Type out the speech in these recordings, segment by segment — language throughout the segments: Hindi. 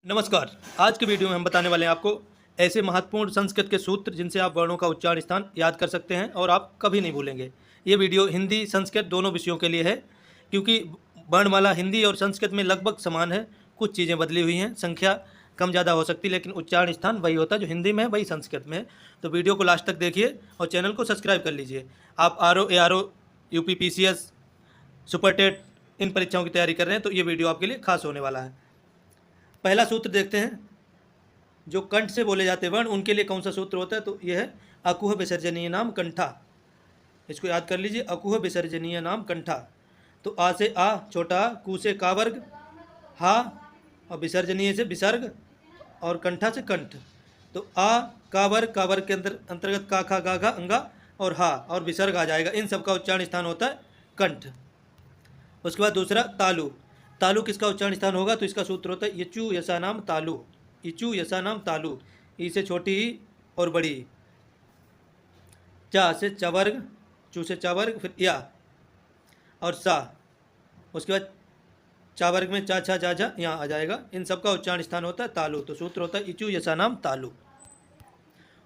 नमस्कार। आज के वीडियो में हम बताने वाले हैं आपको ऐसे महत्वपूर्ण संस्कृत के सूत्र जिनसे आप वर्णों का उच्चारण स्थान याद कर सकते हैं और आप कभी नहीं भूलेंगे। ये वीडियो हिंदी संस्कृत दोनों विषयों के लिए है, क्योंकि वर्णमाला हिंदी और संस्कृत में लगभग समान है। कुछ चीज़ें बदली हुई हैं, संख्या कम ज़्यादा हो सकती है, लेकिन उच्चारण स्थान वही होता है जो हिंदी में है वही संस्कृत में है। तो वीडियो को लास्ट तक देखिए और चैनल को सब्सक्राइब कर लीजिए। आप RO, ARO, UP PCS, super TET इन परीक्षाओं की तैयारी कर रहे हैं तो ये वीडियो आपके लिए खास होने वाला है। पहला सूत्र देखते हैं। जो कंठ से बोले जाते वर्ण उनके लिए कौन सा सूत्र होता है, तो यह है अकुह विसर्जनीय नाम कंठा। इसको याद कर लीजिए, अकुह विसर्जनीय नाम कंठा। तो आ से आ छोटा, कु से का वर्ग, हा और विसर्जनीय से विसर्ग और कंठा से कंठ। तो आ का वर्ग के अंतर्गत का खा गा घा अंगा और हा और विसर्ग आ जाएगा। इन सब का उच्चारण स्थान होता है कंठ। उसके बाद दूसरा तालु। तालु किसका उच्चारण स्थान होगा, तो इसका सूत्र होता है यचु यसा नाम तालु। इचु यसा नाम तालु। ई से छोटी ई और बड़ी ई। चा से चवर्ग, चू से चावर्ग, फिर या और सा। उसके बाद चावर्ग में चा छा जा जा यहाँ आ जाएगा। इन सब का उच्चारण स्थान होता है तालु। तो सूत्र होता है इचु यसा नाम तालु।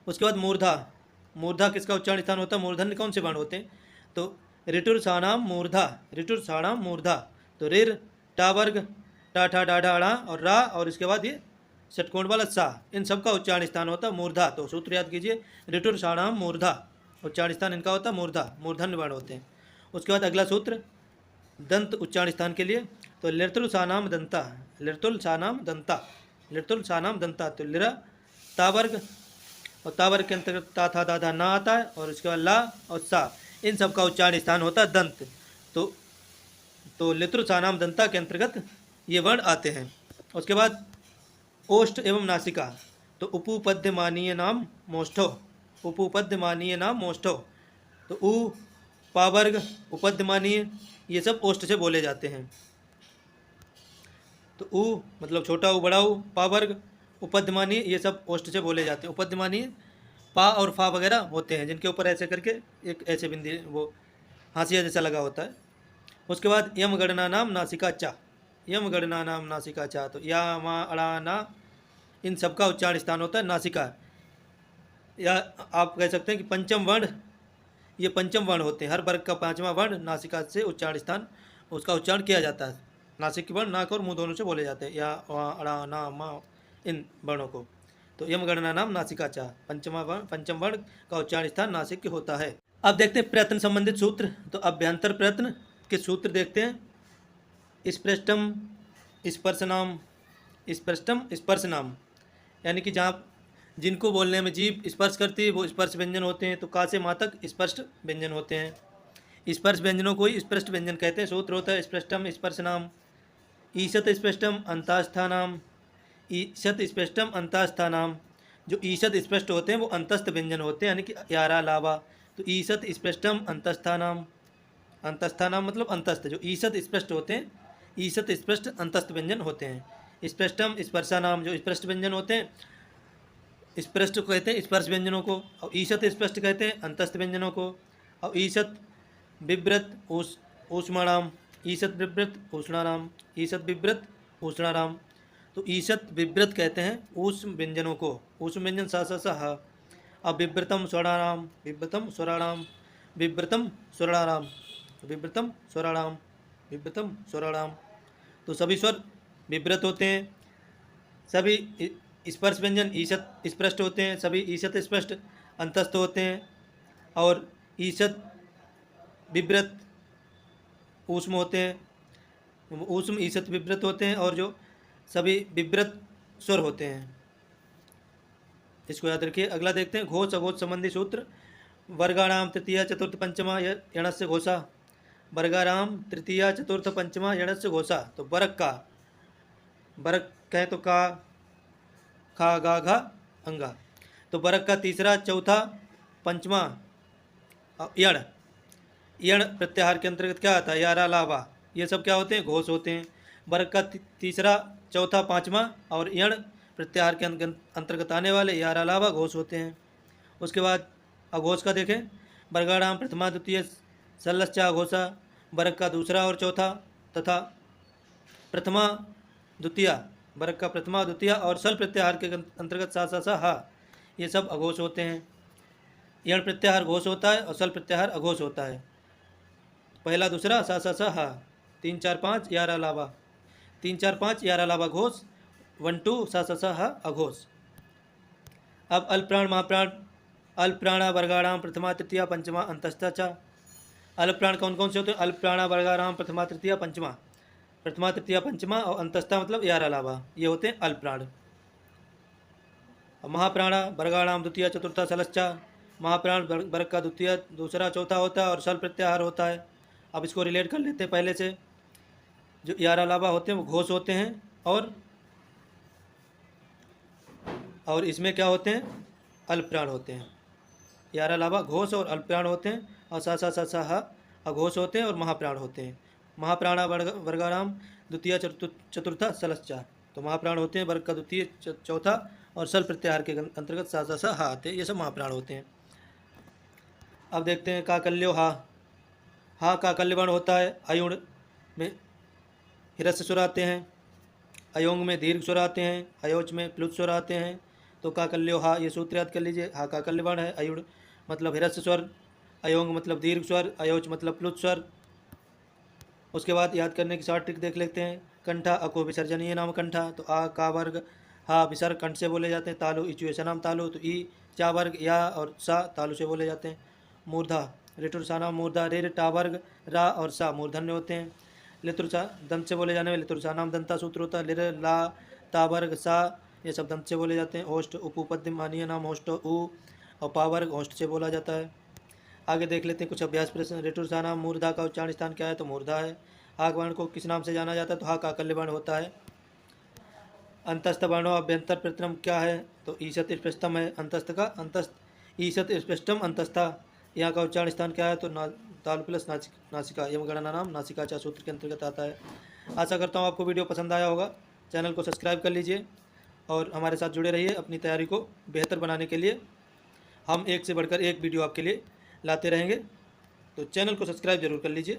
उसके बाद मूर्धा। मूर्धा किसका उच्चारण स्थान होता है, मूर्धन्य कौन से वर्ण होते हैं, तो ऋटुर साणाम मूर्धा, ऋटुर साणाम मूर्धा। तो रिर टा वर्ग, टा ठा डा डा ड़ा और रा और इसके बाद ये षटकोण वाला सा। इन सब का उच्चारण स्थान होता है मूर्धा। तो सूत्र याद कीजिए, ऋटुर साणाम मूर्धा। उच्चारण स्थान इनका होता है मूर्धा, मूर्धन्य वर्ण होते हैं। उसके बाद अगला सूत्र दंत उच्चारण स्थान के लिए, तो लिर्तुल सानाम दंता, लिर्तुल सानाम दंता, लिर्तुल सानाम दंता। तो लिरा तावर्ग और तावर्ग के अंतर्गत ता था दादा ना आता है और उसके बाद ला और सा। इन सब का उच्चारण स्थान होता है दंत। तो लितृ सानाम दंता के अंतर्गत ये वर्ण आते हैं। उसके बाद ओष्ठ एवं नासिका। तो उपपद्यमानीय नाम मोष्ठो, उपपद्यमानीय नाम मोष्ठो। तो उ पावर्ग उपद्यमानीय ये सब ओष्ठ से बोले जाते हैं। तो उ मतलब छोटा उ बड़ा उ, पावर्ग उपद्यमानीय ये सब ओष्ठ से बोले जाते हैं। उपद्यमानीय पा और फा वगैरह होते हैं जिनके ऊपर ऐसे करके एक ऐसे बिंदी वो हाशिया जैसा लगा होता है। उसके बाद यम गणना नाम नासिका चा, यम गणना नाम नासिका चा। तो या मा अड़ा ना इन सब का उच्चारण स्थान होता है नासिका। या आप कह सकते हैं कि पंचम वर्ण, ये पंचम वर्ण होते हैं। हर वर्ग का पांचवा वर्ण नासिका से उच्चारण स्थान उसका उच्चारण किया जाता है। नासिक के वर्ण नाक और मुंह दोनों से बोले जाते हैं, या वा अड़ा ना मा इन वर्णों को। तो यम गणना नाम नासिका चा, पंचम वर्ण का उच्चारण स्थान नासिक के होता है। अब देखते हैं प्रयत्न संबंधित सूत्र। तो अभ्यंतर प्रयत्न के सूत्र देखते हैं। स्पृष्टम स्पर्शनाम, स्पृष्टम स्पर्शनाम, यानी कि जहाँ जिनको बोलने में जीभ स्पर्श करती है वो स्पर्श व्यंजन होते हैं। तो का से माँ तक स्पष्ट व्यंजन होते हैं। स्पर्श व्यंजनों को ही स्पष्ट व्यंजन कहते हैं। सूत्र होता है स्पृष्टम स्पर्शनाम। ईशत स्पष्टम अंतास्थानाम, ईशत स्पष्टम अंतास्थानाम। जो ईशत स्पष्ट होते हैं वो अंतस्थ व्यंजन होते हैं, यानी कि यारा लावा। तो ईशत स्पष्टम अंतस्थानाम, अंतस्थानाम मतलब अंतस्थ। जो ईशत स्पष्ट होते हैं, ईशत स्पष्ट अंतस्थ व्यंजन होते हैं। स्पष्टम स्पर्शानाम, जो स्पष्ट व्यंजन होते हैं स्पष्ट को कहते हैं स्पर्श व्यंजनों को, और ईशत स्पष्ट कहते हैं अंतस्थ व्यंजनों को। और ईशत बिव्रत ऊष्माणाम, ईशत बिव्रत ऊष्णाराम, ईशत बिव्रत ऊष्णाराम। तो ईशत विव्रत कहते हैं ऊष्म व्यंजनों को, ऊष्म व्यंजन सा सा सा हा। अब विव्रतम स्वराणाम, विव्रतम स्वराणाम, विव्रतम स्वराणाम, विव्रतम स्वराणाम, विव्रतम स्वराणाम। तो सभी स्वर विव्रत होते हैं। सभी स्पर्श व्यंजन ईशत स्पष्ट होते हैं। सभी ईशत स्पष्ट अंतस्थ होते हैं। और ईशत विव्रत ऊष्म होते हैं, ऊष्म ईशत विव्रत होते हैं। और जो सभी विव्रत स्वर होते हैं, इसको याद रखिए। अगला देखते हैं घोष अघोष संबंधी सूत्र। वर्गाणाम तृतीया चतुर्थ पंचमा यणस्य घोषा, वर्गाणाम तृतीया चतुर्थ पंचमा यणस्य घोषा। तो वर्ग का, वर्ग कहें तो का खा गा घा अंगा। तो वर्ग का तीसरा चौथा पंचमा यण, यण प्रत्याहार के अंतर्गत क्या आता है, यारा लावा। ये सब क्या होते हैं, घोष होते हैं। वर्ग का तीसरा चौथा पाँचवा और यण प्रत्याहार के अंतर्गत आने वाले यारा लावा घोष होते हैं। उसके बाद अघोष का देखें। वर्गाणाम प्रथमा द्वितीय सल्लश्चा घोषा, वर्ग का दूसरा और चौथा तथा प्रथमा द्वितीय वर्ग का प्रथमा द्वितीय और सल प्रत्याहार के अंतर्गत सा सा सा हा, ये सब अघोष होते हैं। यण प्रत्याहार घोष होता है और सल प्रत्याहार अघोष होता है। पहला दूसरा सा सा सा हा, 3 4 5 11 अलावा, 3 4 5 11 अलावा घोष, 1 2 सा सा सा हा अघोष। अब अल्पप्राण महाप्राण, अल्पप्राणा वर्गाणाम प्रथमा तृतीया पंचमा अंतस्था च। अल्पप्राण कौन कौन से होते हैं? अल्पप्राणा वर्गाणाम प्रथमा तृतीया पंचमा, प्रथमा तृतीया पंचमा और अंतस्था मतलब 11 अलावा, ये होते हैं अल्पप्राण। महाप्राणा वर्गाणाम द्वितीय चतुर्था सलश्चा, महाप्राण वर्ग का द्वितीय दूसरा चौथा होता है और सल प्रत्याहार होता है। अब इसको रिलेट कर लेते हैं पहले से। जो 11 अलावा होते हैं वो घोष होते हैं और इसमें क्या होते हैं? अल्पप्राण होते हैं। 11 अलावा घोष और अल्पप्राण होते हैं और सा सा सा सा हा अघोष होते हैं और महाप्राण होते हैं। महाप्राणा वर्गाणाम द्वितीय चतुर्था सलश्चा, तो महाप्राण होते हैं वर्ग का द्वितीय चौथा और सल प्रत्याहार के अंतर्गत सा सा सा हा आते हैं, ये सब महाप्राण होते हैं। अब देखते हैं काकल्यो हा। हा काकल्य वर्ण होता है। अयुण में हिरस्य स्वर आते हैं, अयोंग में दीर्घ स्वर आते हैं, अयोच में प्लुत स्वर आते हैं। तो काकल्यो हा, ये सूत्र याद कर लीजिए। हा काकल्य वर्ण है। अयुण मतलब हिरस्य स्वर, अयोंग मतलब दीर्घ स्वर, अयोच मतलब प्लुत स्वर। उसके बाद याद करने की शॉर्ट ट्रिक देख लेते हैं। कंठा अको विसर्जनीय नाम कंठा, तो आ का वर्ग हा विसर्ग कंठ से बोले जाते हैं। तालु इचुएशन नाम तालु, तो ई चा वर्ग या और सा तालु से बोले जाते हैं। मूर्धा ऋतुर्सा नाम मूर्धा, रे टा वर्ग रा और सा मूर्धन्य होते हैं। लितुर्सा दंत से बोले जाने वाले लितुर्सा नाम दंता सूत्र होता है। लिर ला ता वर्ग सा, ये सब दंत से बोले जाते हैं। होस्ट उपपद्य मानीय नाम होस्ट उ और पावर्ग होस्ट से बोला जाता है। आगे देख लेते हैं कुछ अभ्यास प्रश्न। ऋतुर्सा नाम मूर्धा का उच्चारण स्थान क्या है? तो मूर्धा है। हाक वर्ण को किस नाम से जाना जाता है? तो हा काकल्य वर्ण होता है। अंतस्थ वर्णों अभ्यंतर प्रथम क्या है? तो ईशत स्पष्टम है अंतस्थ का। अंतस्थ ईशत स्पष्टम अंतस्था, यहाँ का उच्चारण स्थान क्या है? तो तालु प्लस नासिका, यम गणना नाम नासिका चा सूत्र के अंतर्गत आता है। आशा करता हूँ आपको वीडियो पसंद आया होगा। चैनल को सब्सक्राइब कर लीजिए और हमारे साथ जुड़े रहिए अपनी तैयारी को बेहतर बनाने के लिए। हम एक से बढ़कर एक वीडियो आपके लिए लाते रहेंगे, तो चैनल को सब्सक्राइब जरूर कर लीजिए।